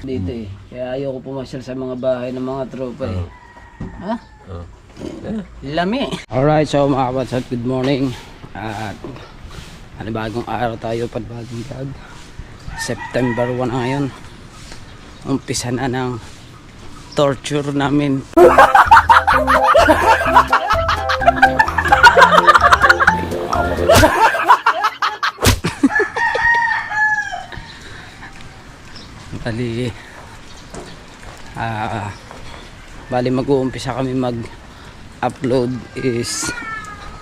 dito eh. Kaya ayoko pumasyal sa mga bahay ng mga tropa eh. Ha? Lami. Alright, so mga kabatsat, good morning. At bagong araw tayo, panibagong vlog. September 1 na ngayon. Umpisa na ng torture namin. Bali mag-uumpisa kami mag-upload is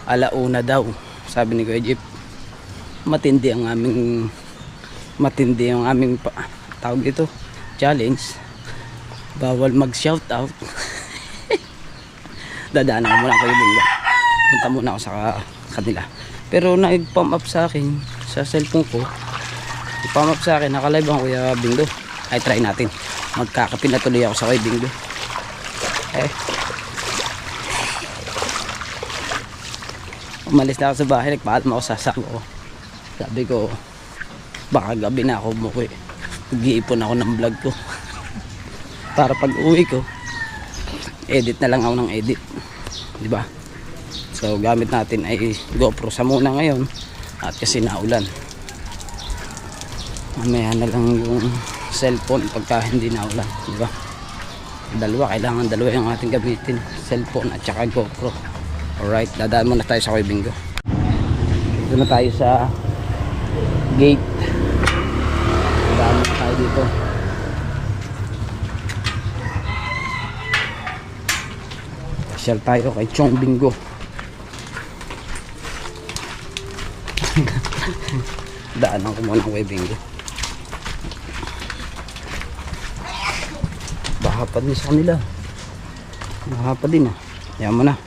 alauna daw, sabi ni Kuya Jeep. Matindi ang aming tawag ito, challenge. Bawal mag-shoutout. Dadaan ako muna, Kuya Bingo. Punta muna ako sa kanila. Pero nag-pump up sa akin sa cellphone ko. Nag-pump up sa akin, naka-live ang Kuya Bingo. Ay, try natin. Magkakape na tuloy ako sa Kuya Bingo. Umalis na ako sa bahay, nagpaalam ako sa asawa ko. Sabi ko, baka gabi na ako umuwi. Mag-iipon ako ng vlog ko. Para pag uwi ko, edit na lang ako ng edit. Diba? So gamit natin ay GoPro sa muna ngayon. At kasi naulan. Mamaya na lang yung cellphone pagka hindi naulan. Diba? Kailangan dalawa yung ating gamitin, cellphone at saka GoPro. Alright, dadaan muna tayo sa Kuya Bingo. Dito na tayo sa gate. Dadaan muna tayo dito. Pasyal tayo kay Chong Bingo. Daanan ko muna Kuya Bingo. Bahapa din sa kanila. Bahapa din ah. Yan mo na.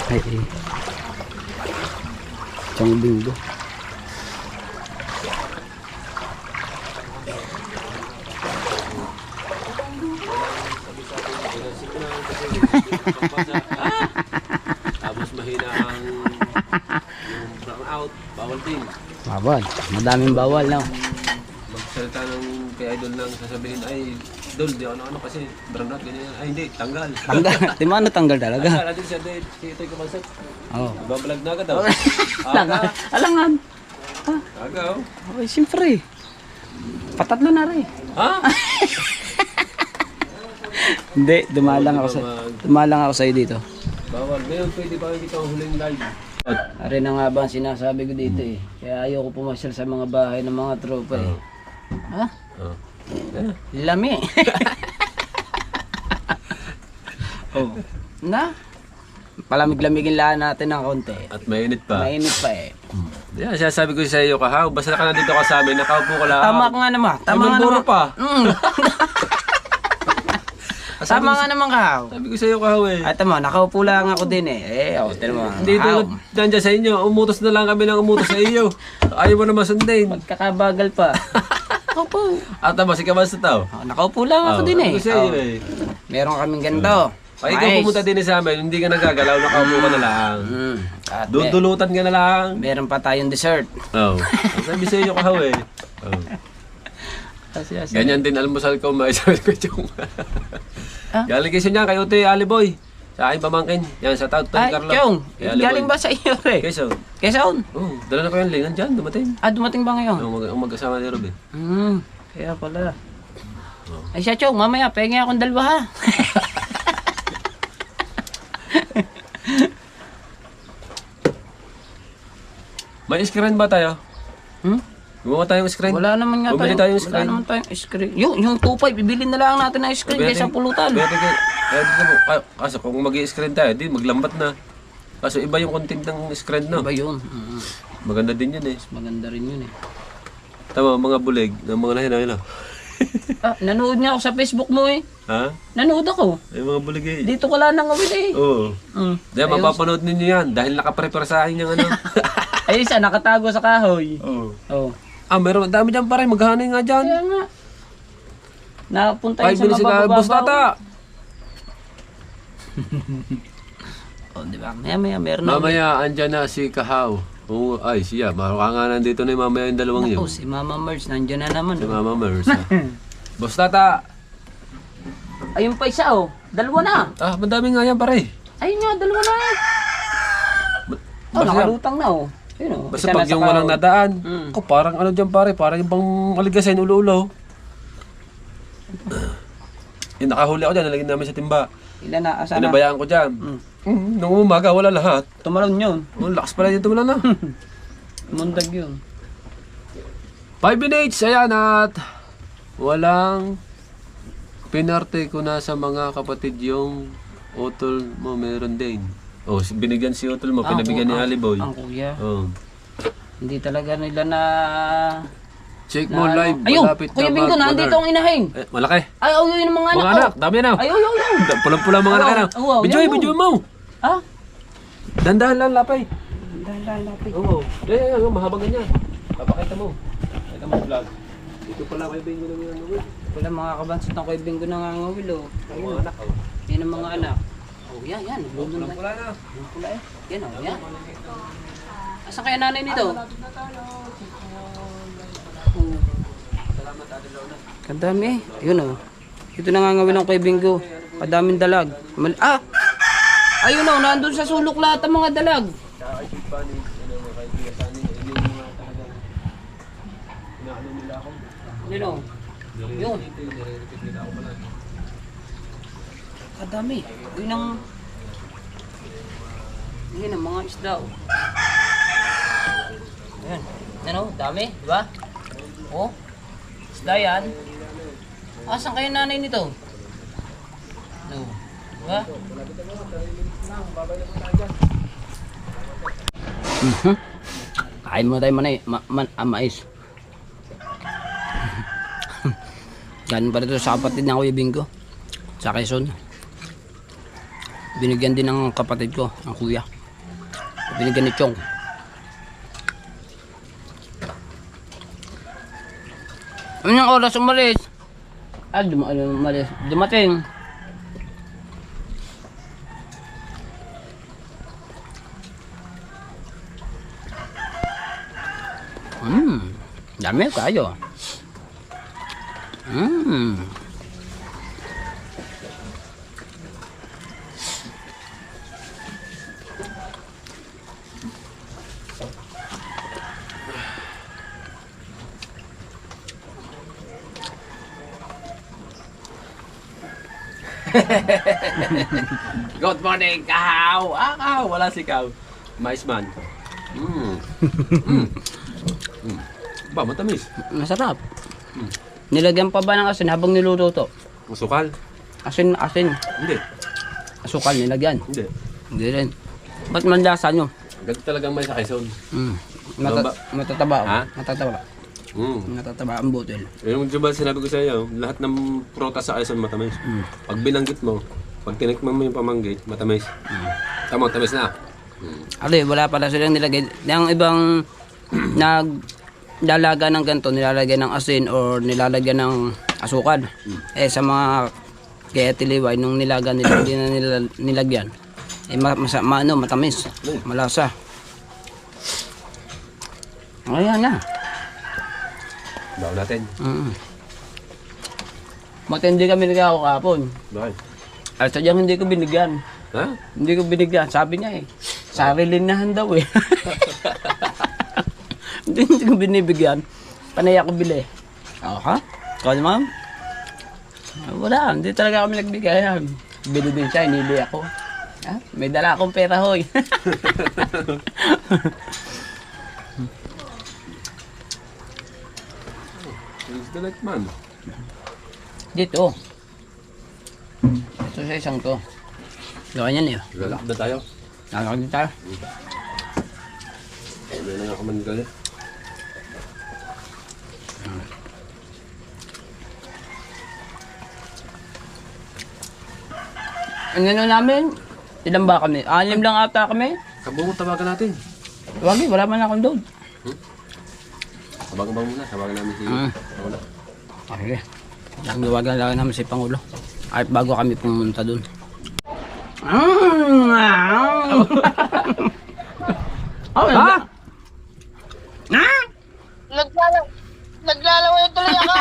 Ay, Chong Bingo. Tapos mahina ang yung brown out, bawal din. Bawal, madaming bawal no. Magsalita ng kay idol nang sasabihin ay idol, di ano kasi brown out ganyan. Ay hindi, tanggal. Tanggal, di mo ano tanggal talaga. Tanggal natin siya dahil si Ito'y kumansat. Oo. Ibabalag na agad daw. Alangan. Agaw. Ay, siyempre. Patatlo na rin. Ha? Hindi, dumalang ako sa iyo dito. Bawal. Ngayon pwede ba kita ang huling live? Ari na nga ba ang sinasabi ko dito eh. Kaya ayoko pumasyal sa mga bahay ng mga tropa eh. Ha? Lami. Oh. Na? Palamig-lamigin lang natin ng konti. At mainit pa. Mainit pa eh. Yan, sinasabi ko sa iyo, kahaw. Basta ka na dito ka sa amin, nakaupo ka lang. Tama ka nga naman. Tama nga naman. pa. Tama nga naman kahaw. Sabi ko sa iyo, kahaw eh. At tama, nakaupo lang ako din eh. Tinan mo. Hindi tulad nandiyan sa inyo, umutos na lang kami ng umutos sa iyo. Ayaw mo na masundin. Magkakabagal pa. Nakaupo. At tama, si Kamas na tao. Nakaupo lang ako din eh. Sabi ko sa iyo eh. Meron kaming ganito. Pag ikaw pumunta din sa amin, hindi ka nagagalaw, nakaupo ka na lang. At Dudulutan ka na lang. meron pa tayong dessert. Oo. Sabi sa iyo, kahaw eh. Ganyan din almusal ko, maisabi ko yung... Galing kayo niya, kayo tayo, Aliboy. Sa aking pamangkin. Yan, sa Tautoy, Carlo. Chong, galing ba sa iyo eh? Quezon. Quezon? Oo, dala na ko yung lingan dyan, dumating. Dumating ba ngayon? Oo, mag-asama ni Robin. Kaya pala. Ay siya Chong, mamaya, pengen akong dalawa ha. May screen ba tayo? Gumawa tayong screen? Wala naman nga Bumili tayong screen. Wala naman tayong screen. Yung 2.5, bibili na lang natin ng screen kaysa pulutan. Kaso kung mag-i-screen tayo, di maglambat na. Kaso iba yung content ng screen, no? Iba yun. Maganda din yun eh. Maganda rin yun eh. Tama, mga bulig ng mga nahinahila. Nanood nga ako sa Facebook mo eh. Ha? Nanood ako. Ay, mga bulig eh. Dito ko lang nangawin eh. Oo. Dahil mapapanood ninyo yan dahil nakaprepare sa akin yung ano. Ay isa, nakatago sa kahoy. Oo. Meron dami dyan pa rin. Maghanay nga dyan. Kaya nga. Napunta 5 yun sa minutes ka, boss mabababaw. tata. O, di ba? Maya meron na. Mamaya, andyan na si Kahaw. Oo, ay, siya. Baka nga nandito na yung mamaya yung dalawang yun. Ako, si Mama Mars, nandiyan na naman. Si Mama Mers. Boss Tata. Ayun pa isa, oh. Dalawa na. Ah, madami nga yan, pare. Ayun nga, dalawa na. Oh, Basta- nakalutang na, oh. Ayun, oh. Basta Isa pag nasa yung walang kahon. nadaan, Mm. ako parang ano dyan pare, parang yung pang aligasin, ulo-ulo. Yung nakahuli ako dyan, nalagyan namin sa timba. Ilan na, asa na? Pinabayaan ko dyan. Nung umaga, wala lahat. Tumalon yun. Oh, lakas pala dito wala na. Mundag yun. 5 minutes, ayan at walang pinarte ko na sa mga kapatid yung utol mo meron din. Oh, binigyan si utol mo, pinabigyan ni Aliboy. Ang kuya. Oh. Hindi talaga nila na... Check mo live, Ayun, malapit Kuya na Bingo, nandito ang inahin. Eh, malaki. Ay, oh, yun yung mga anak. Mga anak, dami na. Ay, oh. Pulang-pulang mga anak na. Oo, Bidyoy, yan, bidyoy mo. Ha? Dandahan lang, lapay. Lapit. Oo. Mahabang ganyan. Papakita mo. Pakita mo vlog. Dito pala kay Bingo na mga ano. Wala mga kabansot ng Kuya Bingo nangangawil, oh. Mga anak. Oh. Yan ang mga anak. Oh, yan. Lulundag. Pula na. Yung pula eh. Yan, oh, yan. Asan kaya nanay nito? Oh. Kadami eh. Yun oh. Ito nangangawin ng Kuya Bingo. Kadaming dalag. Ayun oh, nandun sa sulok lahat ang mga dalag. Yun oh. Yun. Kadami. Yun ang mga isda oh. Ayan. Ano, dami, di ba? Oh. Isda yan. Asan kayo nanay nito? No. Di ba? Kain mo tayo mais. Ganon pa rin sa kapatid ng Kuya Bingo. Sa Quezon. Binigyan din ng kapatid ko, ang kuya. Binigyan ni Chong. Ano yung oras umalis? Dumating. Dami kayo. Good morning, Kahaw! Kahaw! Wala si Kahaw. Mais man. Ba, matamis. Masarap. Nilagyan pa ba ng asin habang niluluto? Masukal? Asin. Hindi. Asukal nilagyan. Hindi. Hindi rin. Ba't man lasa nyo? Ganito talagang mais sa Quezon. Matataba. Ha? Matataba. Natataba ang butil. Yung diba sinabi ko sa iyo, lahat ng prutas sa Quezon matamis. Pag binanggit mo, pag tinikman mo yung pamanggit, matamis. Tama, matamis na. Wala pala silang nilagay. Yung ibang nagdalaga ng ganito, nilalagay ng asin or nilalagyan ng asukal. Sa mga kaya tiliway, nung nilaga nila, hindi na nilagyan. Matamis. Malasa. Ayan na. Bawa natin. Matindi kami nagkako kahapon. Bakit? At sadyang hindi ko binigyan. Ha? Hindi ko binigyan. Sabi niya sarilinahan daw eh. Hindi ko binibigyan. Panay ako bili. Ha? Kaya ma'am? Wala, hindi talaga kami nagbigayan. Bili din siya, inili ako. May dala akong pera hoy. Where's the light man? Dito. Ito sa isang to. Gawin yan eh. Lalak na tayo. Lalakad din tayo. May na nga kaman ka niya. Ano namin? Ilan ba kami? 6 lang ata kami. Kabungo, tawagan natin. Wagi, wala man akong doon. Tawagan ba muna? Tawagan namin si... Wala. Okay. Nagdawagan lang namin si Pangulo. At bago kami pumunta doon. Oh, Ha? Ha? Naglalaway tuloy ako.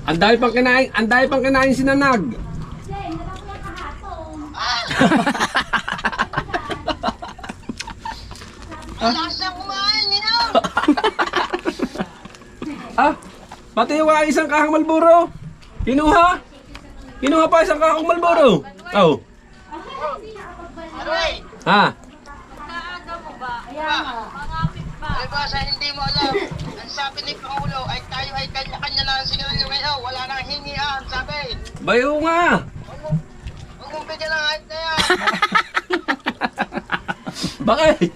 Ang dami pang kinain sinanag. Lakas na kumain, nino. Ah, pati yung isang kahang Malboro. Kinuha? Kinuha pa isang kahang Malboro. Oh. Aray, Ha? ay ba sa hindi mo alam, ang sabi ni Pangulo ay tayo ay kanya-kanya lang ang sigarilyo ngayon. Wala nang hingian, sabi. Bayo nga. Huwag mong bigyan ng hype na yan. Bakit?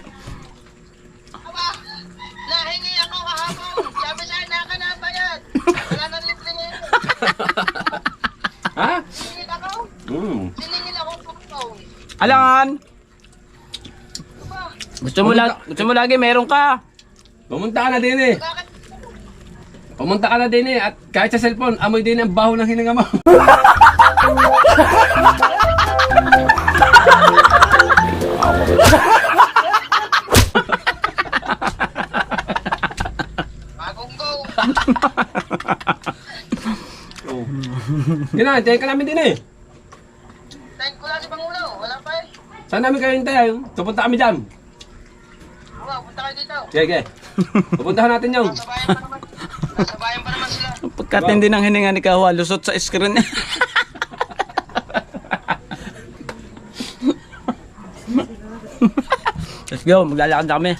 Aba, nahingi ako kahapon. Sabi sa'yo, nakanabayad. Wala nang libre ngayon. Ha? Siningil ako. Siningil ako pagkaw. Alangan. Aba, Gusto mo lagi meron ka. Pumunta ka na din eh. bakit? Pumunta ka na din eh. At kahit sa cellphone, amoy din ang baho ng hininga mo. Bagong go. Oh. Yun na, hintayin ka namin din eh. Thank ko lang si Pangulo. Wala pa eh. Saan namin kayo hintayin? Pupunta kami dyan. Aba, punta kayo dito. Sige. Pupuntahan natin yung. Nasa bayan pa naman. Nasa bayan pa naman sila. Pagkatindi ng hininga ni Kawa, lusot sa screen. Let's go, maglalakad na kami.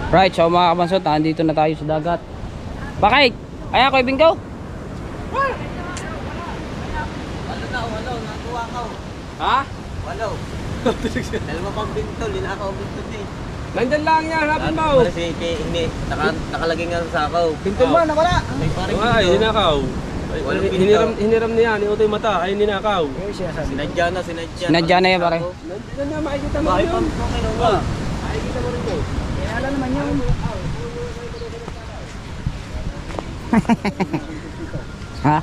Right, so mga kabansot, nandito na tayo sa dagat. Bakit? Kaya ko ibinggaw? Ha? Walo. Dalawa pang bintol, linakaw bintol eh. Nandyan lang yan, hanapin mo. Para si hindi, nakalagay nga sa sakaw. Pinto ba? Nawala. May parang Ay, hinakaw. Walang pinto. Hiniram niya, ni Utoy Mata. Ay, ninakaw. Sinadya na, sinadya. Sinadya na yan, pare. Nandyan na, makikita mo Bahay yun. pang okay ba? Makikita mo rin yun. Ha?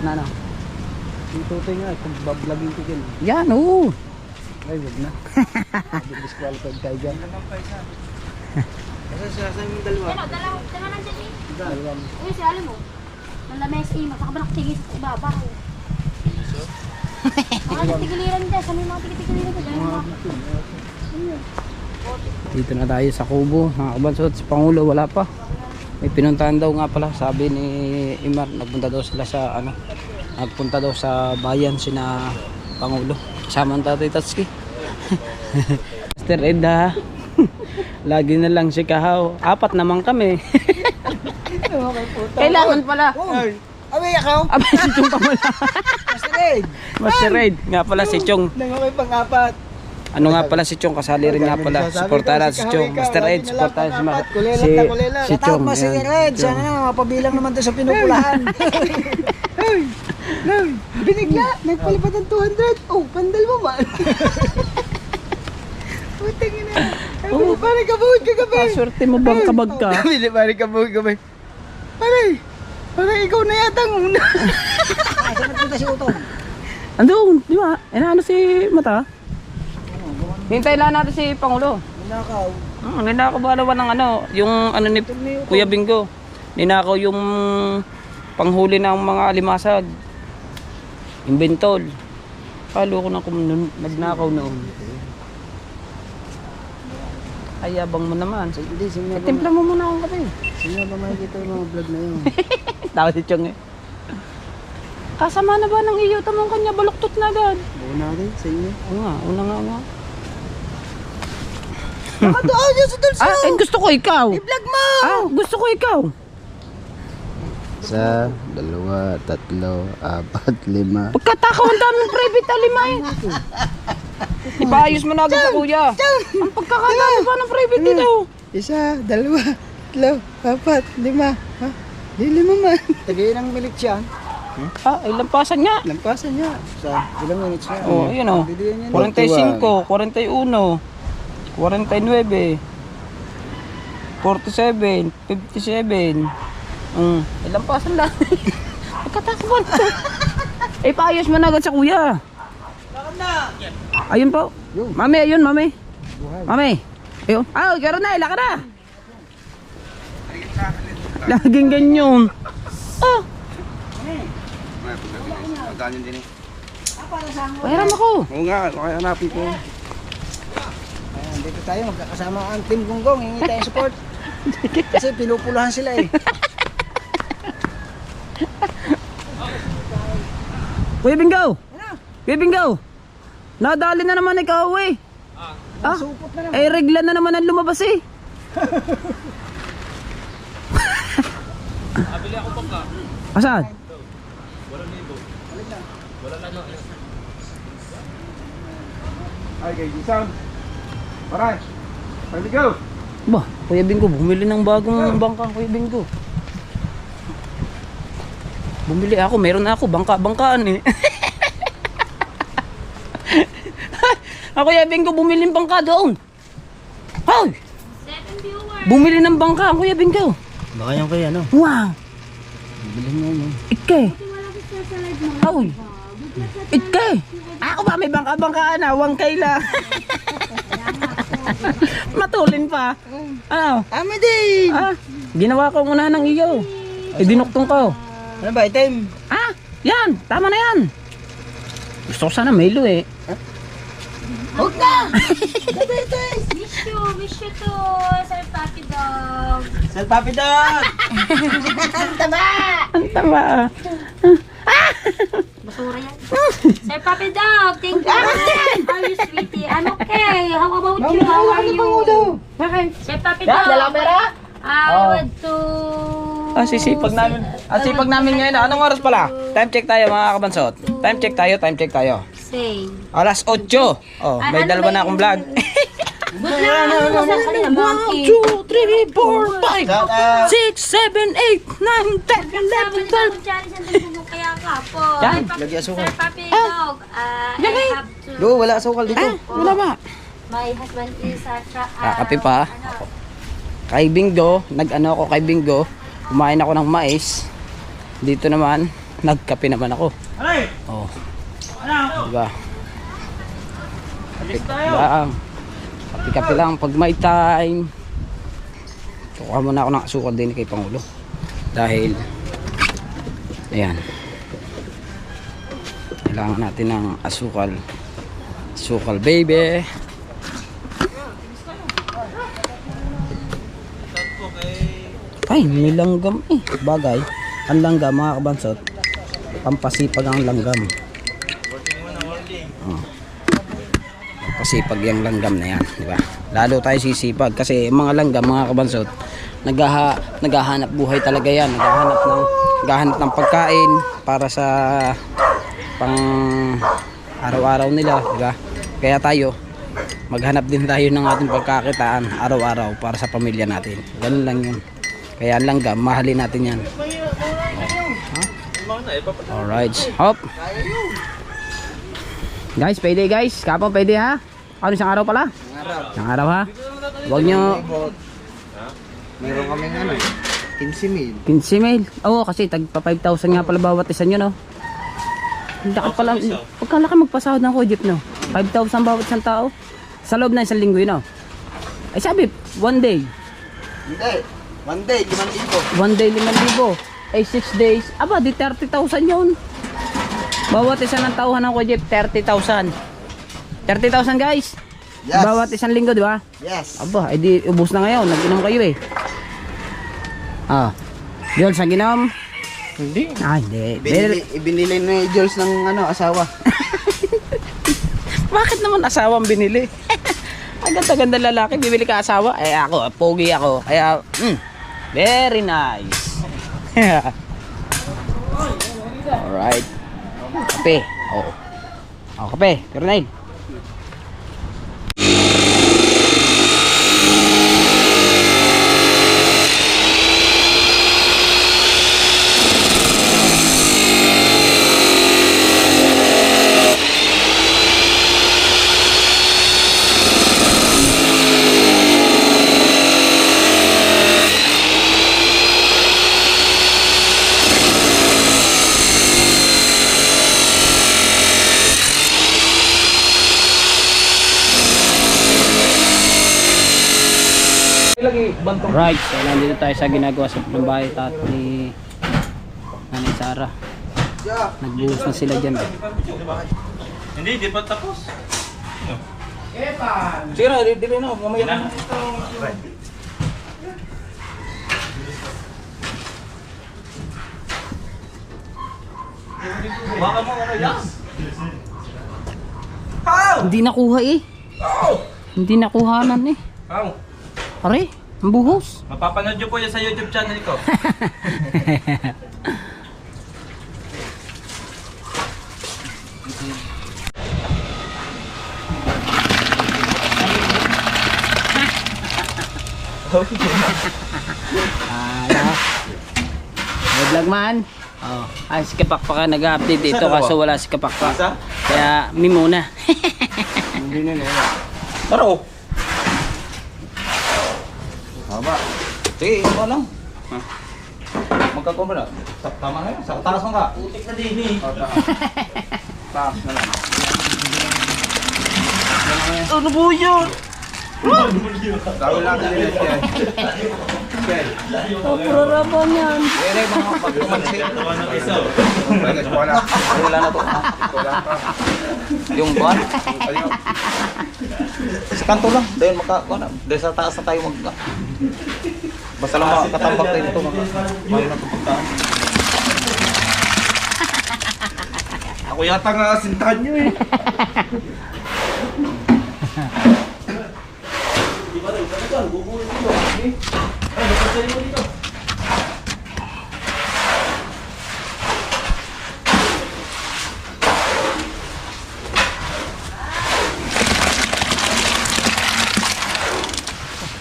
Ano? Tutoy nga, kung bablagin ko dyan. Yan, oo. Ay, wag na. Disqualified tayo dyan. Kasi siya sa yung dalawa. Ano, dalawa nandiyan eh. Dalawa. Uy, si alam mo. Nalames eh, makakabalak tigis sa ibabaw. Mga tigiliran dyan, sa may mga tigiliran dyan. Dahil mga Dito na tayo sa Kubo, mga kabansot. Si Pangulo wala pa. May pinuntahan daw nga pala, sabi ni Imar, nagpunta daw sila sa ano, nagpunta daw sa bayan sina Pangulo. Kasama ang Tatay Tatsuki. Mr. Ed ha. Lagi na lang si Kahaw. 4 naman kami. Kailangan pala. Away ako! Abay si Chong pa wala. Master Ed! Master Ed, nga pala si Chong. Nangaway pang-apat. Ano nga pala si Chong, kasali rin nga pala. Suportahan si Chong. Master Ed, suportahan si Chong. Master Yan. Ed! Sana na, mapabilang naman tayo sa pinupulahan. Binigla! Nagpalipat ng 200! Oh, pandal mo man! Putang ina! Oh. Pare kabuhod ka gabi! Swerte mo bang kabag ka? Pare kabuhod gabi! Pare! Pare ikaw na yata ang una! Saan nagpunta si Utong? Andun, di ba? Ano si Mata? Hintayin lang natin si Pangulo. Nakaw. Ninakaw ba naman ng ano, yung ano ni Kuya Bingo. Ninakaw yung panghuli ng mga alimasag. Yung bintol. Palo ko na kung nagnakaw noon. Ay, yabang mo naman. Hindi, sino Timpla mo muna akong kape. Sino ba makikita yung mga vlog na yun? Tao si Chong eh. Kasama na ba ng iyo? Tamang kanya, baluktot na agad. Oo natin, sa inyo. Oo nga, una nga. Nakatuon yun sa dulso! Gusto ko ikaw. I-vlog mo! Gusto ko ikaw. 1, 2, 3, 4, 5. Pagkatakaw, ang daming private alimay. Ipaayos mo na agad sa kuya. Ang pagkakadami ba ng private dito? 1, 2, 3, 4, 5. Ha? Lima man. Tagay ng minutes yan. Ay, lampasan nga. Lampasan niya. Sa ilang minutes na. Oh, yun oh. 45, 41, 49, 47, 57. Lampasan lang. Pagkatakaw. Eh, paayos mo na agad sa kuya. Ayun po. Mami, ayun, mami. Mami. Ayun. Ah, karoon na, ilaka na. Laging ganyan. Oh. Magkanin din eh. Pahiram ako. Oo nga, kaya hanapin ko. Ayan, dito tayo, magkakasama ang Team Gonggong, hingi tayo support. Kasi pinupulahan sila eh. Kuya Bingaw. Kuya Bingaw. Nadali na naman ikaw eh. Ah, eh regla na naman ang lumabas eh. Abili ako bangka. Asan? 8,000. Ay, kay Gisam. Paray. Ready go. Ba, Kuya Bingo, bumili ng bagong bangka, Kuya Bingo. Bumili ako, meron na ako, bangka-bangkaan eh. Ako, Kuya Bingo, bumili ng bangka doon. Hoy! 7 viewers. Bumili ng bangka, Kuya Bingo. Baka yung kay ano? Wow! Bibili mo yun. Ike! Wala ko sa live mo. Hoy! Ike! Ako ba may bangka-bangkaan na, huwag kaila. Matulin pa. Ano? Ame din! Ah, ginawa ko muna ng iyo. Eh, dinuktong ko. Ano ba, item? Ah, yan, tama na yan. Gusto ko sana Melo eh. Huwag na! Wish you to Sir Papi Dog. Sir Papi Dog! Ang tama. Basura yan. Sir Papi Dog, thank you. How are you, sweetie? I'm okay. How about you? How are you? Sir Papi Dog. I want to... Ah, sisipag namin. Ang sipag namin ngayon. Anong oras pala? Time check tayo mga kabansot. Time check tayo. Say. Alas 8. Oh, may Ano dalawa ba na akong yun? vlog. Good lang. Ano sa kanina? 1, 2, 3, 4, 5, 6, 7, 8, 9, 10, 11, 12. Kaya ka po. Yan. Lagi asukal. Sir Papi Dog, I have to... Go, wala asukal dito. Wala ba? My husband is a... Kape pa. Kay Bingo, nag-ano ako kay Bingo. Kumain ako ng mais. Dito naman, nagkape naman ako. Oh. Diba? Kape lang. Kape lang pag may time. Kuha muna ako ng asukal din kay Pangulo. Dahil, ayan. Kailangan natin ng asukal. Asukal baby. Ay, may langgam eh. Bagay. Ang langgam mga kabansot. Pampasipag ang langgam. Oh. Pampasipag yung langgam na yan. Diba? Lalo tayo sisipag. Kasi mga langgam mga kabansot. Naghahanap buhay talaga yan. Naghahanap ng pagkain. Para sa pang araw-araw nila. Diba? Kaya tayo. Maghanap din tayo ng ating pagkakitaan. Araw-araw. Para sa pamilya natin. Ganun lang yun. Kaya langgam, mahalin natin yan. Alright. Hop. Guys, pwede guys. Kapon, pwede ha? Ano, isang araw pala? Isang araw ha? Huwag nyo... Meron kaming ano, 15 mil. 15 mil. Oo, kasi tagpa 5,000 nga pala bawat isa nyo, no? Ang laki pala. Pagkalaki magpasahod ng kujip, no? 5,000 bawat isang tao. Sa loob na isang linggo yun, no? Ay sabi, one day. Hindi. 1 day, 5,000. One day, 5,000. Ay 6 days. Aba, di 30,000 yun. Bawat isa ng tauhan ng kujip, 30,000. 30,000 guys. Yes. Bawat isang linggo, di ba? Yes. Aba, edi ubos na ngayon. Nag-inom kayo eh. Ah. Jules, nag-inom? Hindi. Ah, hindi. Ibinili ni Jules ng ano, asawa. Bakit naman asawang binili? Ang ganda-ganda lalaki, bibili ka asawa. Eh ako, pogi ako. Kaya, very nice. Alright. Kape. Oo. Oh, kape. Pero na Right, so nandito tayo sa ginagawa sa bahay ni Nanay Sara. Nagbuhos na sila dyan. Hindi, di pa tapos. Sige na, di rin na. Mamaya na. Baka mo ano yan? Hindi nakuha eh. Hindi nakuhanan eh. Pare, ang buhos. Mapapanood nyo po yan sa YouTube channel ko. May vlog man. Oh, ay si Kapakpak nag-update dito kaso wala si Kapakpak. Kaya mi muna. Hindi na nila. Taro! Haba. Sige, ito lang. Magkakuha na. Tama na yun. Sa taas mo ka. Putik na din eh. Taas na lang. Ano po yun? Gawin natin nila siya. Purarabang yan. Kaya mga pagkumansin. Wala na to. Wala pa. Yung buwan. Sa kanto lang. Dahil dahil sa taas na tayo basta lang makakatambak tayo nito. Mahal na itong pagkaan. Ako yata nga asintahan nyo eh.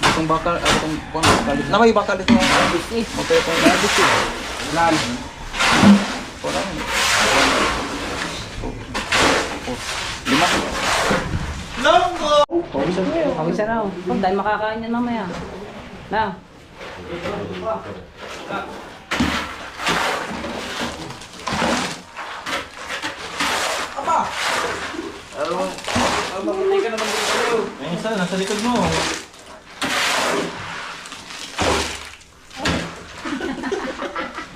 Itong bakal, itong bakal. Na may bakal ito. Magkaya itong nabis eh. Ilan? Wala na. 5. Pawisa na oh. Dahil makakain yan mamaya. Na. Ayun isa, nasa likod mo.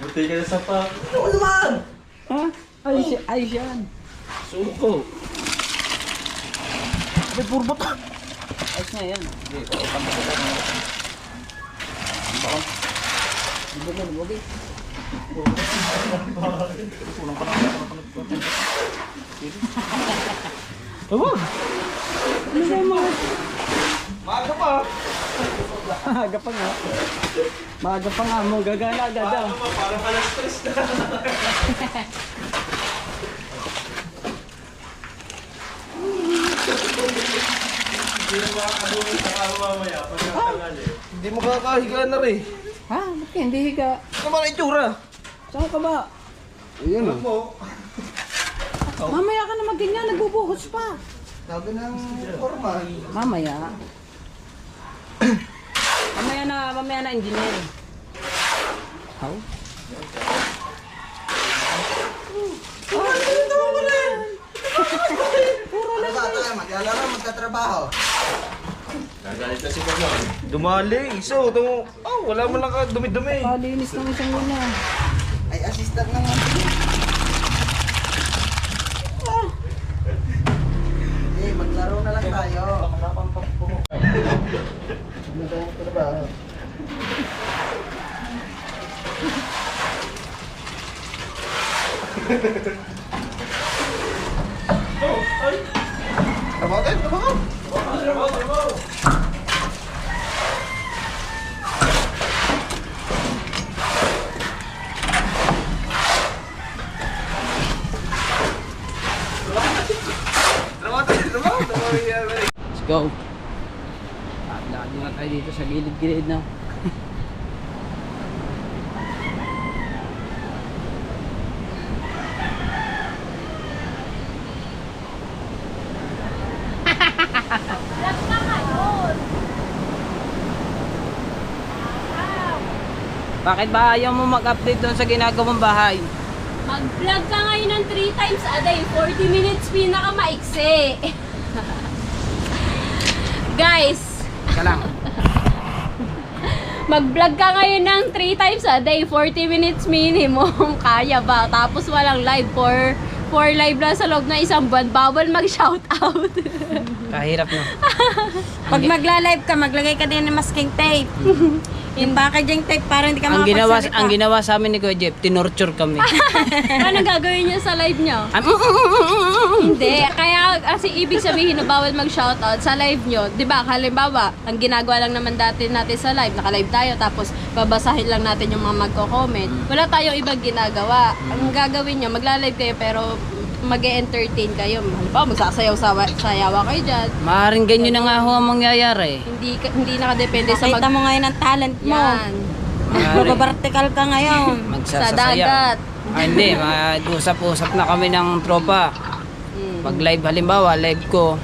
Buti ka na sa pa. Ha? Ay yan. Suko. Ay, purbo pa. Ayos nga yan. Maaga pa. Maaga pa nga. Maaga pa nga mo. Gagana agad ah. Ano ba, parang alas stress na. Hindi na makakadumi sa araw mamaya. Pagkatangali. Hindi mo kakahiga na rin. Ha? Ba't ka hindi higa? Ano naman ang itsura? Saan ka ba? Ayan Ano mo? Mamaya ka na magganyan. Nagbubuhos pa. Sabi ng formal. Mamaya. Mamaya na engineer. How? Maglalaro, magtatrabaho. Dumali. So, wala mo lang ka dumi-dumi. Palinis ng isang muna. Ay, assistant naman. Maglaro na lang tayo. Trabaho. Trabaho tayo, trabaho. Let's go. Lakad muna tayo dito sa gilid-gilid na. Bakit ba ayaw mo mag-update doon sa ginagawang bahay? Mag-vlog ka ngayon ng 3 times a day. 40 minutes pinaka-maiksi. Guys, Ka lang. Mag-vlog ka ngayon ng 3 times a day, 40 minutes minimum. Kaya ba? Tapos walang live for live lang sa loob ng isang buwan. Bawal mag-shoutout. Kahirap na. Pag magla-live ka, maglagay ka din ng masking tape. Yung packaging tape para hindi ka Ang makapagsalita. ginawa sa amin ni Kuya Jeff, tinorture kami. Ano gagawin niya sa live niyo? Hindi. Kaya kasi ibig sabihin na bawal mag-shoutout sa live nyo. Di ba? Halimbawa, ang ginagawa lang naman dati natin sa live, naka-live tayo, tapos babasahin lang natin yung mga magko-comment. Wala tayong ibang ginagawa. Ang gagawin nyo, magla-live kayo pero mag-e-entertain kayo. Halimbawa, magsasayaw-sayawa kayo dyan. Maaaring ganyan na nga ho ang mangyayari. Hindi nakadepende sa Nakita mo ngayon ang talent mo. Yan. Magbabartikal ka ngayon. Sa Magsasayaw. dagat. Hindi, mag-usap-usap na kami ng tropa. Mag-live halimbawa, live ko.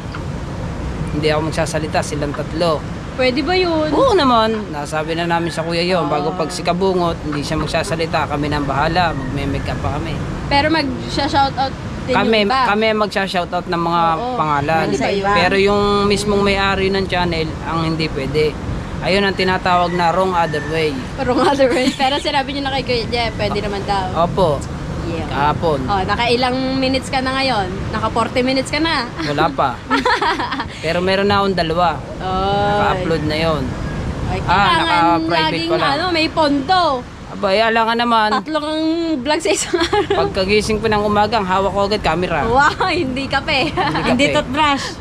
Hindi ako magsasalita, silang tatlo. Pwede ba yun? Oo naman, nasabi na namin sa kuya yon bago pag si Kabungot, hindi siya magsasalita, kami nang bahala, magme-make up pa kami. Pero mag-shoutout din Kami, yung iba. kami magsha-shoutout ng mga pangalan. Pwede ba yun? Pero yung mismong may-ari ng channel, ang hindi pwede. Ayun ang tinatawag na wrong other way. Wrong other way. Pero sinabi niyo na kay Kuya Jeff, pwede naman daw. Opo, Yeah. kahapon. Oh, nakailang minutes ka na ngayon? Naka 40 minutes ka na. Wala pa. Pero meron na akong 2. Oh. Naka-upload na yon. Ay, Ah, kailangan naka-private laging pala. may pondo. Abay, alangan naman. 3 vlog sa isang araw. Pagkagising ko ng umagang, hawak ko agad camera. Wow, hindi kape. Hindi toothbrush.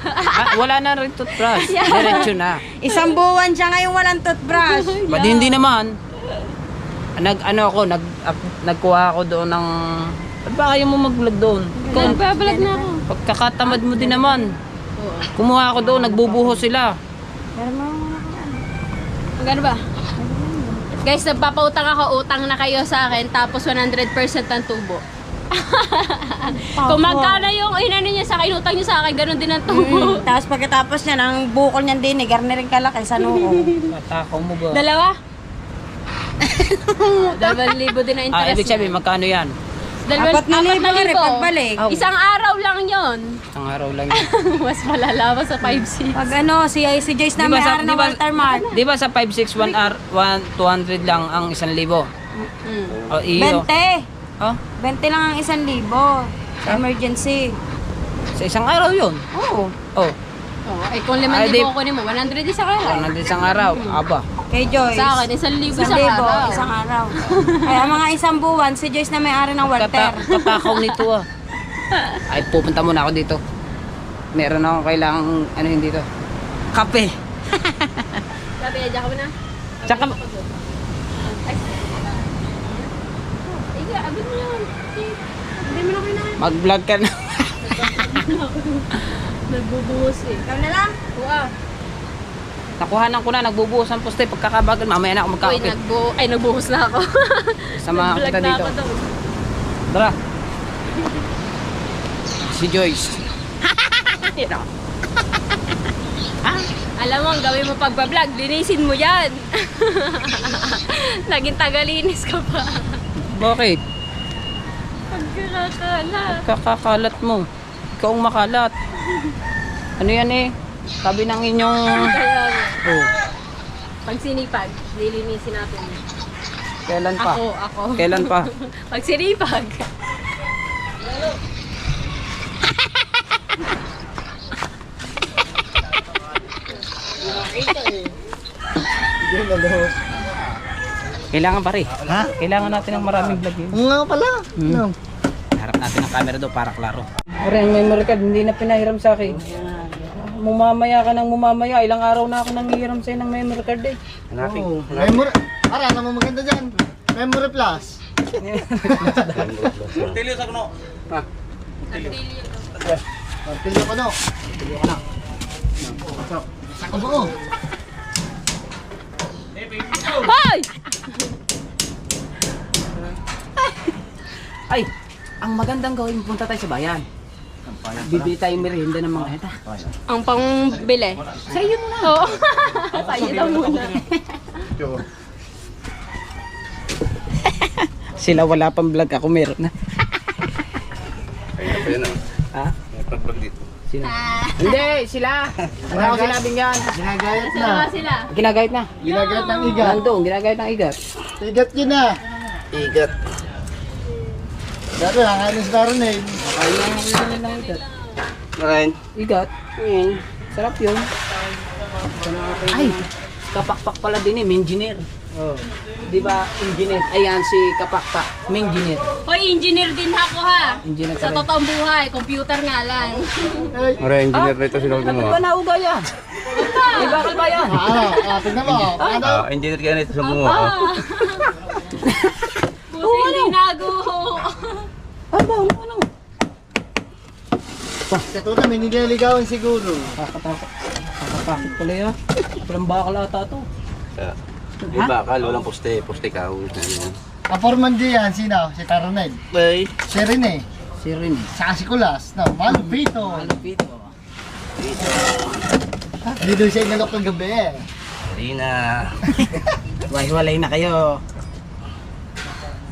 Wala na rin toothbrush. Diretso na. Isang buwan siya ngayon walang toothbrush. Ba't hindi naman? Nagkuha ako doon ng... Ba't ba kaya mo mag-vlog doon? Nagbabalag na ako. Pagkakatamad mo din naman. Kumuha ako doon, nagbubuhos sila. Magkano ba? Guys, nagpapautang ako, utang na kayo sa akin, tapos 100% ang tubo. Kung magkano yung inano niya sa akin, utang niya sa akin, ganun din ang tubo. Tapos pagkatapos niya, ang bukol niyan din, garner rin kalaki sa noo. Matakaw mo ba? Dalawa? 2,000 din na interest. Ibig sabihin, magkano yan? 4,000 rin pagbalik. Isang araw lang yon. Isang araw lang yan. Mas malalawa sa 5-6. Pag si Joyce na Di ba may-ari ng Walter Mart. Di ba sa 5-6, 200 lang ang 1,000? O iyo. 20. Oh, 20 lang ang 1,000. Emergency. sa isang araw yun. Oo. Oh, Oh, ay kung Ay, di- 5,000 ko mo, 100 isang araw. 100 isang araw. Aba. Kay Joyce. Sa akin, 1,000 isang 1,000 araw. isang araw. Kaya mga isang buwan, si Joyce na may-ari ng Walter. Katakaw nito ah. Ay, pupunta muna ako dito. Meron akong kailangang ano yun dito. Kape. Sabi, adya ka mo na. Tsaka, Iya, abot mo yun. Hindi mo na kinain. mag-vlog ka na. Nagbubuhos eh. Ikaw na lang. Wow. Nakuhanan ko na, nagbubuhos ang poste. Pagkakabagal, mamaya na ako Uy, magkakape. nagbuhos na ako. Sama Nag-vlog kita na dito. ako doon. Tara. Si Joyce. Alam mo, ang gawin mo pagbablog, linisin mo yan. Naging tagalinis ka pa. Bakit? Pagkakakalat. Kakakalat mo. Ikaw ang makalat. Ano yan eh? Sabi ng inyong... Kaya, Oh, pag sinipag, lilinisin natin. kailan pa? Ako. Kailan pa? Pag sinipag. Kailangan pa rin. Ha? Kailangan natin ng maraming vlog yun. Nga pala. No. Harap natin ang camera doon para klaro. Pare, ang memory card, hindi na pinahiram sa akin. Mumamaya ka ng mumamaya. Ilang araw na ako nanghihiram sa'yo ng memory card eh. Oh, memory. Ara, naman maganda dyan. Memory plus. Martilyo ko no. Saka buo. Hoy! Ay, ang magandang gawin, punta tayo sa bayan. Bibili tayong merienda ng mga heta. Ang pangbili. Sa iyo na. Oo. Sa'yo na muna. Sila wala pang vlog, ako meron na. Ha? Pag dito. Sino? Hindi, sila. Wala ko sinabing yan. Ginagayat na. Dalawa sila. Ginagayat na. Ginagayat ng igat. Nandun, ginagayat ng igat. Igat yun na. Igat. Dati, hangin sa Ronald. Ngayon. Igat. Sarap yun. Ay, kapakpak pala din engineer. Oh. Di ba, engineer? Ayan, si kapakpak, engineer. Hoy, engineer din ako ha. Engineer Sa ka rin. totoong buhay, computer nga lang. Mara, engineer na ito sinunod Ano mo. ba nauga yan? Di ba kalba yan? Tignan mo. Ano? Engineer kaya na ito sa mga. Buti linago. Aba, ano? Sa tuna, may nililigawan siguro. Kakapakit pala yan. Walang bakal ata to. Di bakal, walang poste. Poste ka. Ang foreman diyan, sino? Si Taronel. Bay. Si Rene. Si Rin. Saka si Kulas. No, Malupito. Malupito. Hindi doon siya inalok ng gabi eh. Hindi na. Walay na kayo.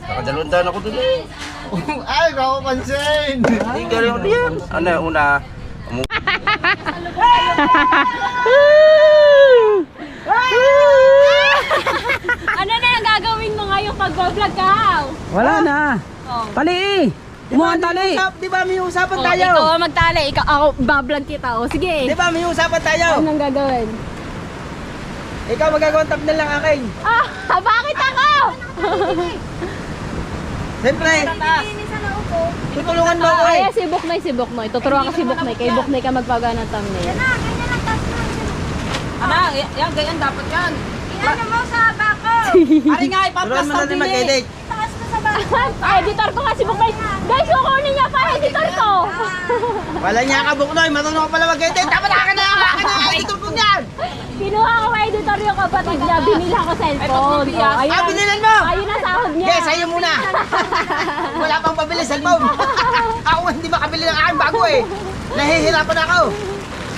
Nakadalawang taon ako doon eh. Ay, makapansin! Hindi galing ako diyan. Ano, una. Ano na ang gagawin mo ngayon pag vlog ka? Wala na. Oh. Tali! Kumuha ang tali! Di ba may usapan Oh, ikaw ang magtali, ikaw ako bablog kita. O sige. ba may usapan tayo? Anong gagawin? Ikaw magagawang thumbnail lang akin. Ah, bakit ako? Siyempre, tutulungan mo ako eh. Ay, si Buknoy, si Buknoy. Tuturuan ka si Buknoy. Kay Buknoy ka magpaga ng thumbnail. Ana, yan, ganyan dapat yan. Iyan mo sa bako. Ari nga, ipaplas mo natin mag-edit. Taas ko sa bako. Editor ko nga si Buknoy. Guys, kukunin niya pa editor ko. Wala niya ka, Buknoy. Marunong ka pala mag-edit. Dapat akin na editor ko niyan. Kinuha ko kay editor yung kapatid niya. Binila ko cellphone. Oh, ayun ang- binilan mo? Ayun ang sahod niya. Yes, sa'yo muna. Wala pang pabili cellphone. Ako hindi makabili ng aking bago eh. Nahihirapan ako.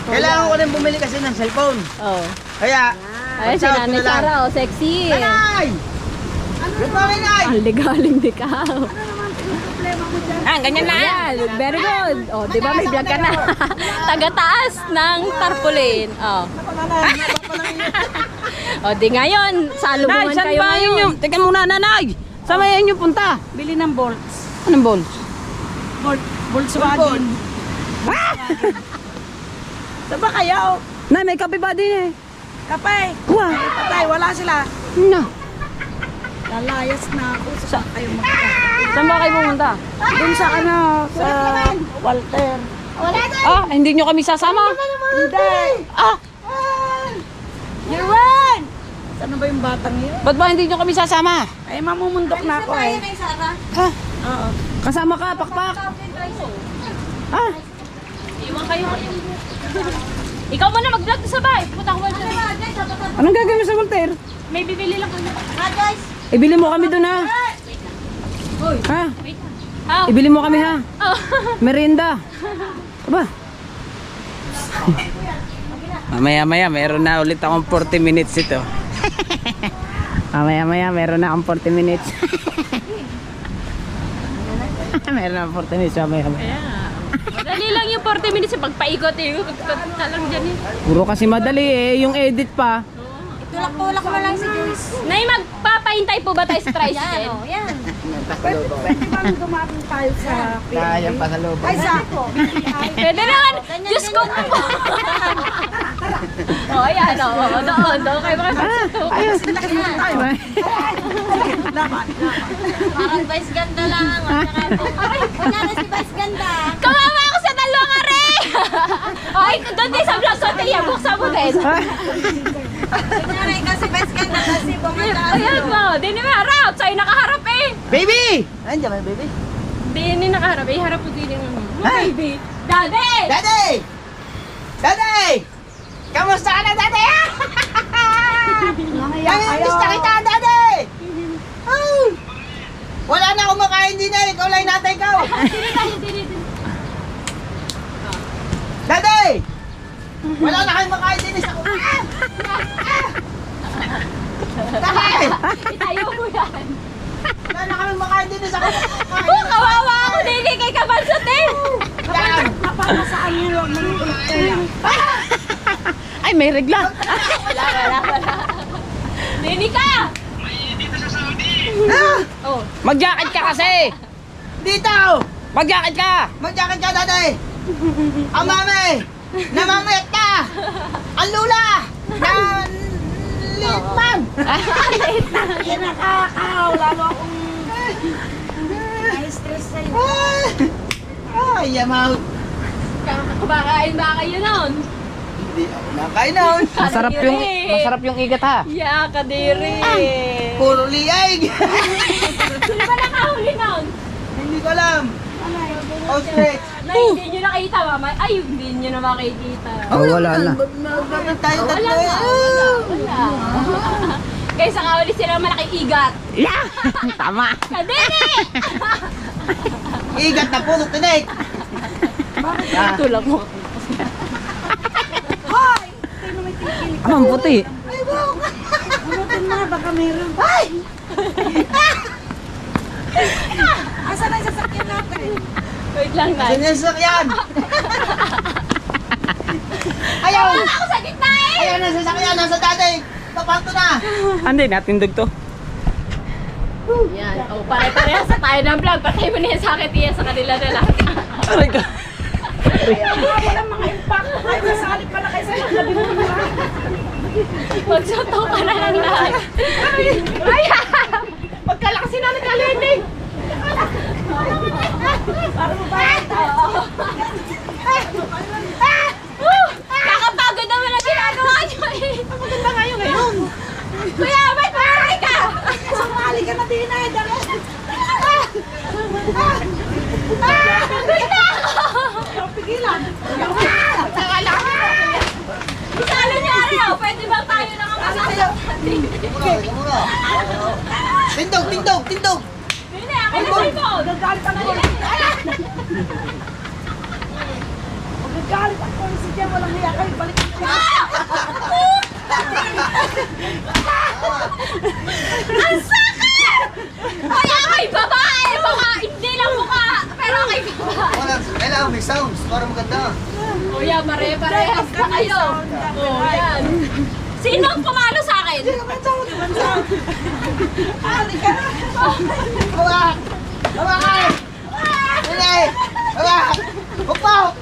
Kailangan ko rin bumili kasi ng cellphone. Oh. Kaya, Ayun si pagsahod ko Nanay na lang. Sara, oh, sexy. Nanay! Good morning, Nay! Ang legaling di ka. Ganyan na. Ayan, very good. Oh, di ba may vlog ka na? Taga-taas ng tarpaulin. Oh. Oh, di ngayon, salubungan kayo ngayon. Teka muna, nanay! Saan ba yung punta? Bili ng bolts. Anong bolts? Volkswagen. Saan ba kayo? Nay, may kape ba din eh? Kapay. Wah! Patay, wala sila. No. Lalayas na ako. Saan kayo magkita? Saan ba kayo pumunta? Doon sa ano, sa Walter. Ah, hindi nyo kami sasama? Hindi. Ah, Yerwan! Saan ba yung batang yun? ba't ba hindi nyo kami sasama? Ay, mamumundok na ako eh. Ha? Oo. Kasama ka, pakpak. Ah, Iwan kayo. Ikaw muna mag-vlog sa bahay. Pupunta ko sa anong gagawin mo sa Voltaire? May bibili lang kami. Ibili mo kami doon ha. Ha? Ah, Ibili mo kami ha. oh. Merienda. Aba. Mamaya-maya, meron na ulit akong 40 minutes ito. Mamaya-maya, meron na akong 40 minutes. Meron na akong 40 minutes, mamaya-maya. Madali lang yung 40 minutes. Pagpaikot-ikot ka lang dyan eh. Puro kasi madali eh, yung edit pa. Tulak-tulak mo lang si Joyce. Nay, magpapahintay po ba tayo sa tricycle? Yan. Pwede bang dumating tayo sa Kaya pa sa loob. Ay, sako. Pwede naman. Diyos ko po. O, ayan o. Doon kayo makapagsato. Ayos. Parang Vice Ganda lang. Kunyari si Vice Ganda. Kawawa ako sa dalawang are. Ay, doon din sa vlog sa Tia. Buksan mo din. Kunyari ka si Vice Ganda kasi bumanda. Ayan mo. Di ni harap. Sa'yo nakaharap eh. Baby! Andiyan ba, baby? Di ni nakaharap. Eh, harap ko din yung baby. Daddy! Daddy! Daddy! Kamusta ka na, Daddy? Namimiss na kita, Daddy! Oh! Wala na akong makain din eh. Ikaw lang natay ko. Daddy! Wala na kayong makain din eh. Daddy! Itayo mo yan. Wala na kayong makain din eh. Oh, kawawa ako. Dili kay Kabansot eh. Yan! may regla. Nini ka! Oh. Mag-jacket ka kasi! Dito! Mag-jacket ka! Magjacket ka, tatay! Ang mami! Namamayat ka! Ang lula! Litman! Nakakaw, lalo akong na-stress sa'yo. Ay, yamaut! Kumakain ba kayo nun? Hindi ako nakain nun. Masarap yung igat ha. Yeah, kadiri. Puro liay! Sino ba nakahuli nun? Hindi ko alam. Ostrich! Na hindi nyo nakita, mama. Ay, hindi nyo na makikita. Wala na. Bakit tayo tatlo? Wala. Kaysa kahuli sila malaking igat. Yeah! Tama. Kadiri! Igat na puno, tinik! Tulak mo. Ang puti. Bunutin na, baka meron. Asan na yung sasakyan natin? Wait lang na. Saan yung sasakyan? Ayaw! Ako sa gitna eh! Ayaw na sasakyan, nasa dati! Papanto na! Hindi, natindog to. Yan. O, pare-parehas sa tayo ng vlog. Patay mo na yan sa akin, tiya sa kanila na lang. Aray ka. Walang mga impact. Ay, nasali pala kayo sa labi mo na. Magsoto ka na lang lahat. Ay! Magkalakasin na nagkalending! Para mo ba? Nakapagod naman ang ginagawa niyo eh. Maganda nga yung ngayon. Kuya, ba't marami ka? Sumali ka na din eh. Dali. Wait na ako! Pigilan. Isalo niya rin. Pwede ba tayo na nga masasap? Tindog, tindog, tindog! Hindi, akin na cellphone. Nagalit ako. Nagalit ako. Si Jem, walang hiya kayo. Balik ko siya. Ang sakit! Kaya kay babae! Baka hindi lang mukha. Pero kay babae. Kailangan may sounds para maganda. Kuya, pare-parehas na kayo. Oh, yan. Sino ang pumalo sa akin? Hawak! Hawakan! Hindi! Hawak! Upaw!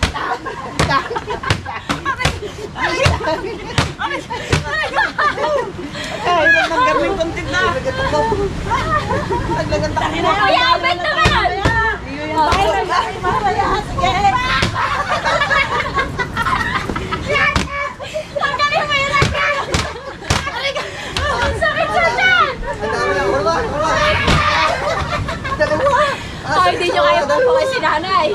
Ay, nagdang kontit na! Kuya, abet naman! Tanggalin mo yun agad! Ang sakit sa tiyan! Ay, hindi nyo kaya pupukin si nanay.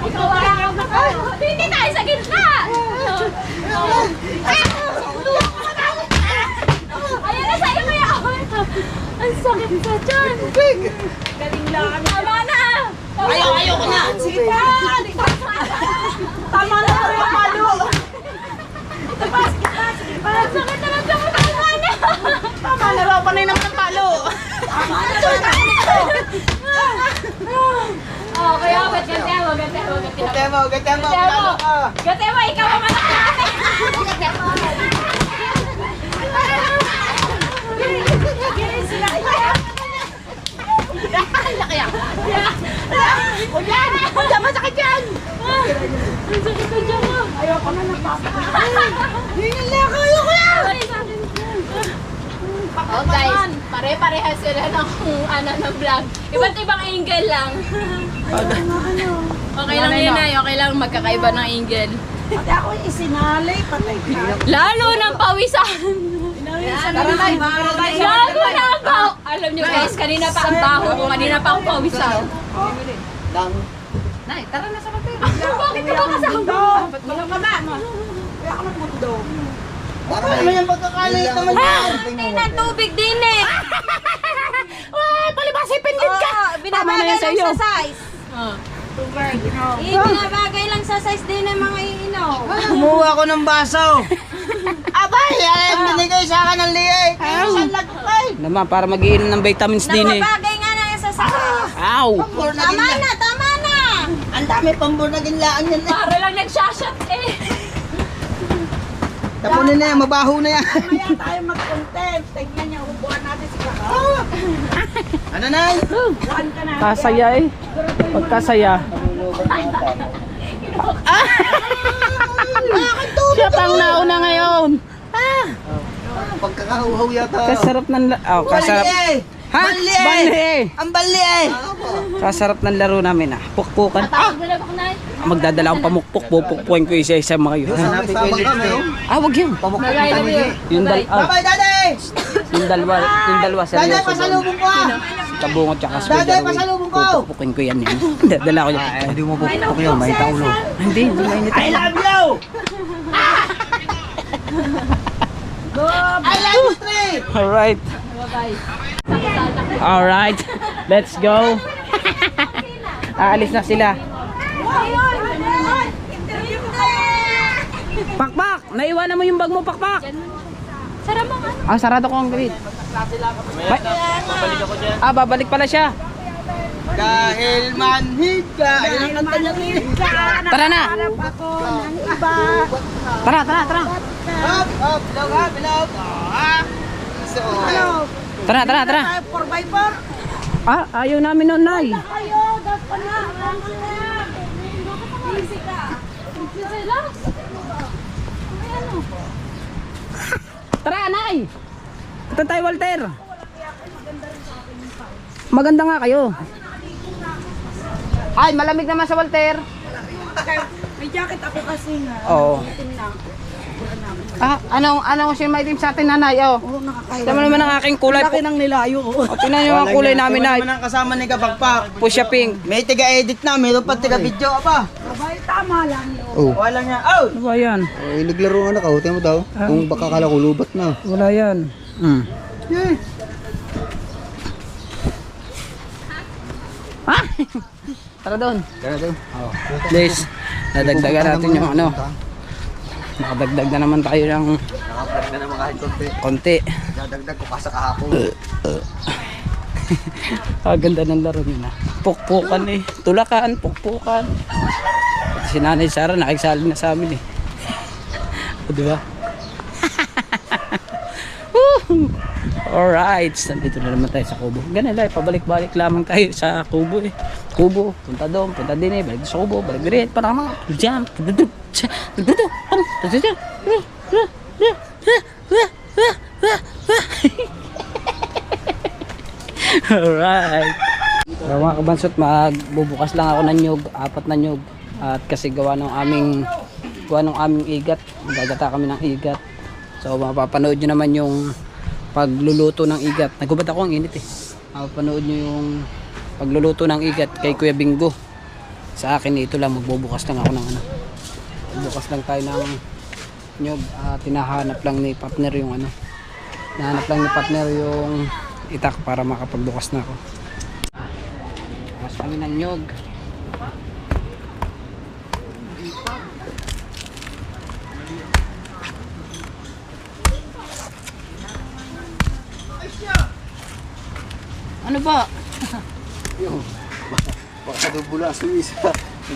Ikaw wala kang hindi tayo sa gitna! Ayan na sa'yo mo yan! Ang sakit sa tiyan! Galing lang! Tama na! Ayoko na! Sige pa. Tama na po yung palo. Ito pa. Sige pa. Sige pa. Ang sakit na lang sa tama na! Tama na raw. Panay naman ang palo. Tama na raw. Oh, kaya gante mo, gante mo, gante mo. Gantemo, gantemo! Gante mo! Gante mo, ikaw ang anak natin! Gante mo! Gilin sila. Laki yan! Huwag yan! Masakit yan! Ang sakit na dyan mo! Ayoko na napapakain. Ayoko na! Oh guys, pare-parehas sila ng ng vlog. Iba't ibang angle lang. Okay lang yun ay, okay lang magkakaiba ng angle. Pati ako isinalay. Patay ka. Lalo ng pawisan. Tara na. Lalo na ang baho. Alam nyo guys, kanina pa ang baho ko, kanina pa ang pawisan. Nay, tara na sa hotel. Bakit ka ba kasama? Walang mama. Kaya ako nagmundo. Ano naman yung pagkakalit naman yan? Hindi na tubig din eh. Palibasi, pinlit ka! Binabagay yan lang sa'yo. sa size. Binabagay lang sa size din ng mga iinom. Kumuha ko ng baso. Abay, alam binigay sa akin ng liay. Isang lagpay. Naman, para mag-iinom ng vitamins din eh. Nababagay nga na sa size. Ow! Tama na, tama na. Ang Ang dami pambunagin laan yan. Para lang nagshashot eh. Tapunin na yan, mabaho na yan. Kaya tayo mag-content. Tignan niya, ubuan natin si Kaka. Ano na? Saan ka na? Kasaya eh. Pagkasaya. Siya pang nauna ngayon. Pagkakahuhaw yata. Kasarap ng kasarap. Ha? Bali Bali. Ang bali eh. Kasarap ng laro namin ah. Pukpukan. Tawag mo na ba kunay? Magdadala akong pamukpok. Pupukpukin ko isa-isa mga yun. Wag yun. Yung Bye-bye, Daddy! yung dalawa Daddy, seryoso. pasalubong ko ah! Tabungot tsaka Daddy, spider pasalubong ko! Pupukpukin ko yan yun. Dadala ko yan. Hindi mo pupukpuk yun, may taulo. Hindi mainit. I love you! I love you, Trey! Alright. Alright. Let's go. Aalis na sila. Pakpak! Naiwanan mo yung bag mo, Pakpak! Sara mo nga. Sarado ko ang gate. Babalik pala siya. Dahil manhid ka, ayun ang kanta niya rin. Tara na. Tara. Up, up, bilog. So, Tara. Tayo 4x4. Ayaw namin nun, Nay. Tayo, dapat na. Easy ka. Relax. Tara, Nay. Ito tayo, Walter. Maganda nga kayo. Ay, malamig naman sa Walter. May jacket ako kasi nga. Oo. Anong maitim sa atin, Nanay? Oh. Nakakaya. Tama naman ang aking kulay. Laki ng nilayo. Tingnan nyo ang kulay namin, Nay. naman ang kasama ni Kapakpak. Pusya pink. May tiga-edit na, mayroon pa tiga-video pa. Abay, tama lang yun. Wala niya. Oh! Ano ba yan? Naglaro nga na ka, mo daw. Kung baka kala ko lubat na. Wala yan. Ha? Tara doon. Please, nadagdagan natin yung ano. Nakadagdag na naman tayo ng Nakaplug na naman kahit konti. Dadagdag ko pa sa kahapon. Ganda ng laro nyo na. Pukpukan eh. Tulakan, pukpukan. Si Nanay Sara nakisali na sa amin eh. O, diba? Alright, nandito na naman tayo sa Kubo. Ganun lang, pabalik-balik lamang tayo sa Kubo eh. Kubo, punta doon, punta din eh, balik sa Kubo, balik din. Parang mga, jam, alright. So, mga kabansot, magbubukas lang ako ng nyug, 4 na nyug. At kasi gawa ng aming igat, magagata kami ng igat. So mapapanood nyo naman yung pagluluto ng igat. Nagubad ako, ang init eh. Mapapanood nyo yung pagluluto ng igat kay Kuya Bingo. Sa akin ito lang, magbubukas lang ako ng ano. Bukas lang tayo ng nyug. Tinahanap lang ni partner yung ano. Nahanap lang ni partner yung itak para makapagbukas na ako. Bukas kami ng nyug. Ano ba? Baka dubula sa isa.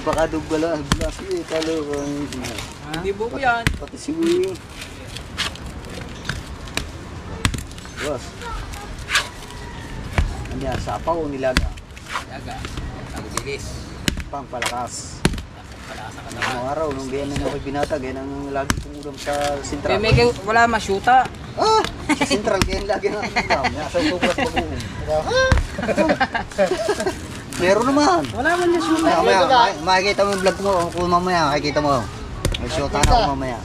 Baka dubula sa isa. Talo kang... Hindi buko yan. Pati si Wing. Boss. Ano yan? Sapaw o nilaga? Yaga. Ang bilis. Pangpalakas. Ang araw, nung ganyan na ako'y binatag, yan ang lagi kong ulam sa sentral. Wala masyuta. Sa sentral, ganyan lagi ang ulam. Nasa tuklas pag-uum. Meron naman. Wala man yung syuta. Mamaya, makikita mo yung vlog mo. Kung mamaya, makikita mo. Mag-shota na ako mamaya.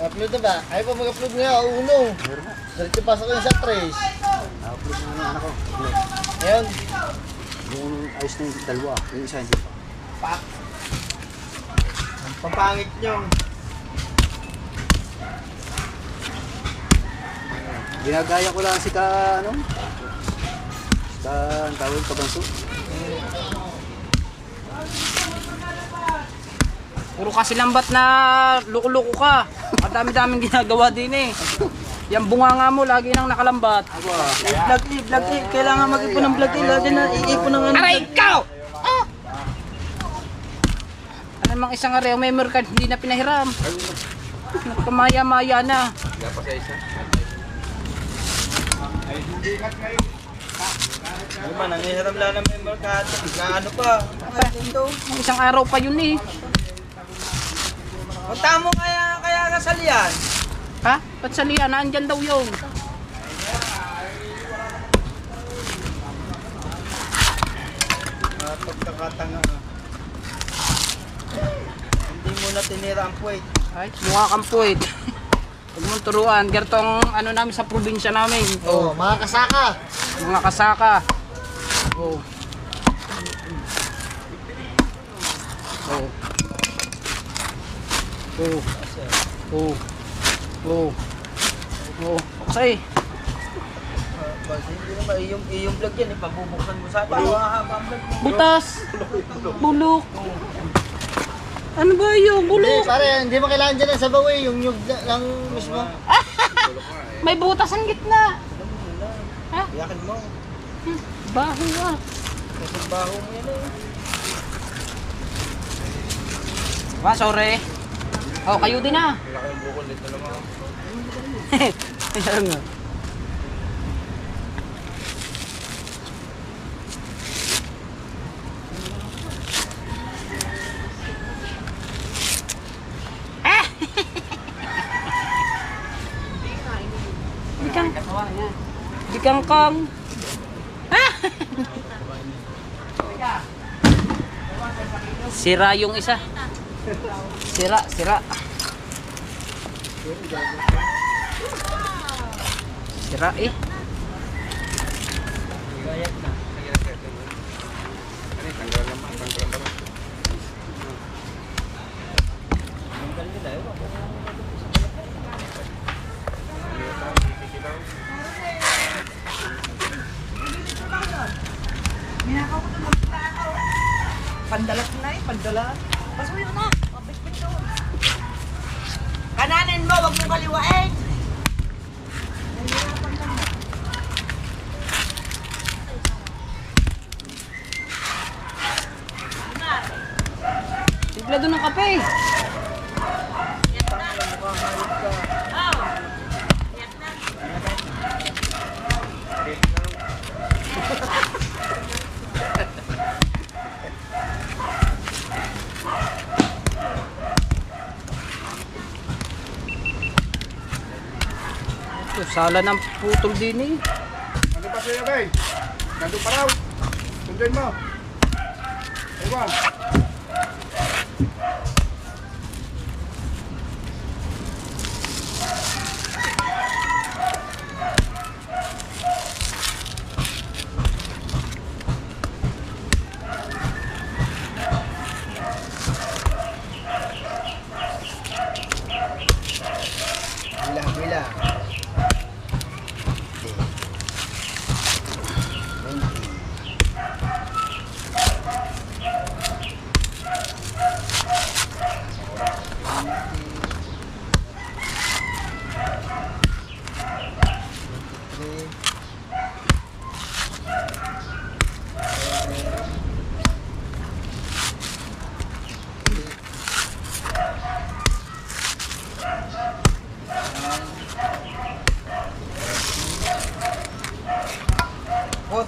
Upload na ba? Ayaw pa mag-upload nga, uno. Diretso pasok ko sa trace. Upload na yung anak ko. Ngayon, Yung ayos na yung dalawa. Yung isa hindi pa. ang papangit nyo. Ginagaya ko lang si ano? Ang tawag Kabanso. Puro kasi lambat na luko-luko ka. Ang dami-daming ginagawa din eh. Yung bunganga mo lagi nang nakalambat. Vlog eh. Kailangan mag-ipon ng vlog eh. Lagi na iipon ng ano. Aray, ikaw! namang isang araw may memory card hindi na pinahiram. Pamaya-maya na. Ano man, nangihiram lang ng member card. Ano pa? Ang isang araw pa yun eh. Punta mo kaya kasalian. Ha? Ba't salihan? Naandyan daw yun. Pagkakatanga. Hindi mo na tinira ang puwet. Ay, mukha kang puwet. Huwag mong turuan. Gertong ano namin sa probinsya namin. Oh, mga kasaka. Mga kasaka. Oh. Oh. Oh. Oh. Oh. Oh. Okay. Hindi naman, iyong vlog yan, pabubuksan mo sa atin. Mahaba ang vlog mo. Butas. Bulok. Ano ba yung Hindi, bulok? pare, hindi mo kailangan dyan ng sabaw eh. Yung nyug lang mismo. May butas ang gitna. Iyakin mo. Baho ah. Kasi baho mo yan eh. Sorry. Oh, kayo din ah. Laki ng bukol dito naman. Ayan nga. Bikang-kang. Sira yung isa. Sira. Sira eh. Pandalat na eh, pandalat. Pasuyo na. Pabit-bit doon. Kananin mo, wag mong kaliwain. Sigla doon ng kape. Sala ng putol din eh. Nandun pa siya, Bay. Nandun pa raw. Sundin mo. Ewan. Bilang.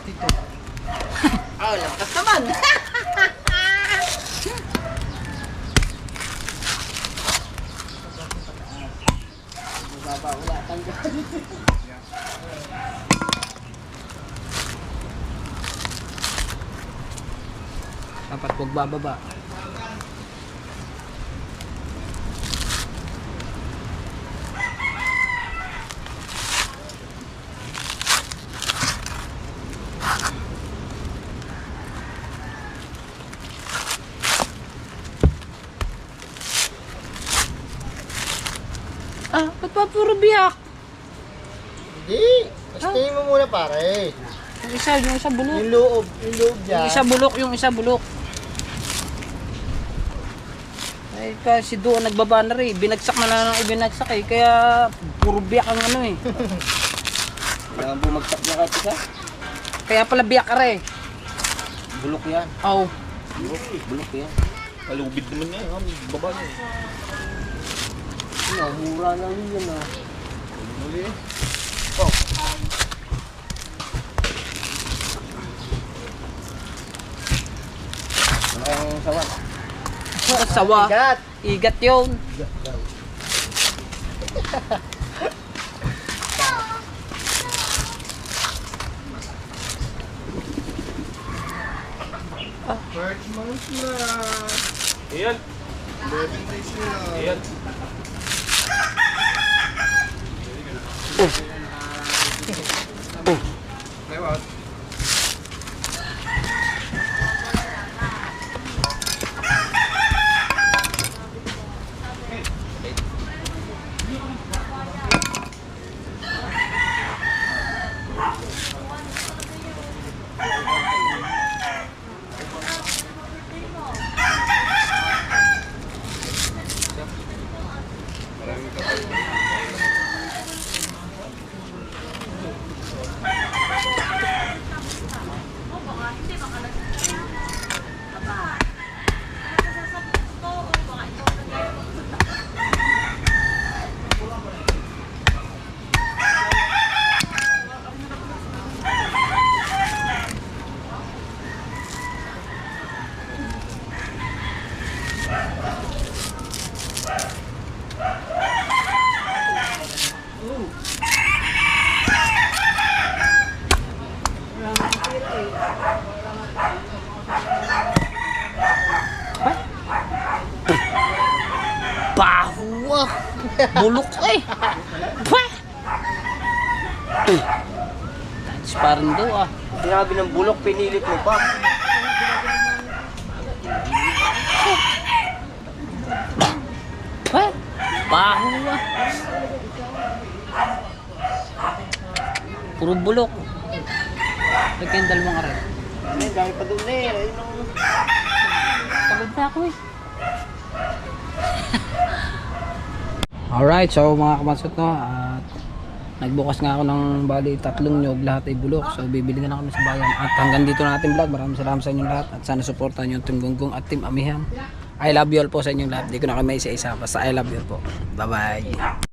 Tito. Lakas naman. Dapat huwag bababa. Ba't pa puro biyak? Hindi. Tingin mo muna pare. Yung isa bulok. Yung loob dyan. Yung isa bulok. Ay, kasi doon nagbaba na rin. Binagsak na lang ang ibinagsak eh. Kaya puro biyak ang ano eh. Kailangan bumagsak niya kahit isa. Kaya pala biyak ka rin. Bulok yan. Oh. Bulok yan. Malubid naman niya, ha? Baba niya eh. Mura lang yun ah. Muli eh. Ano kayong sawan? Sawa. Igat! Igat yun. March month na. Iyan. 11 days na. Iyan. Lewat. Baho ah. Bulok eh. Pweh. That's parang daw ah. Sinabi ng bulok, pinilit mo pa. Pweh. Baho ah. Puro bulok. Lagyan dalawang aray. Ayun, dami pa doon eh. Ayun ang... Pagod na ako eh. Alright, so mga kamansot no, at nagbukas nga ako ng bali 3 nyog, lahat ay bulok. So bibili na lang kami sa bayan. At hanggang dito na ating vlog. Maraming salamat sa inyong lahat. At sana supportan nyo yung Team Gonggong at Team Amihan. I love you all po sa inyong lahat. Di ko na kami isa-isa. Basta I love you all po. Bye bye.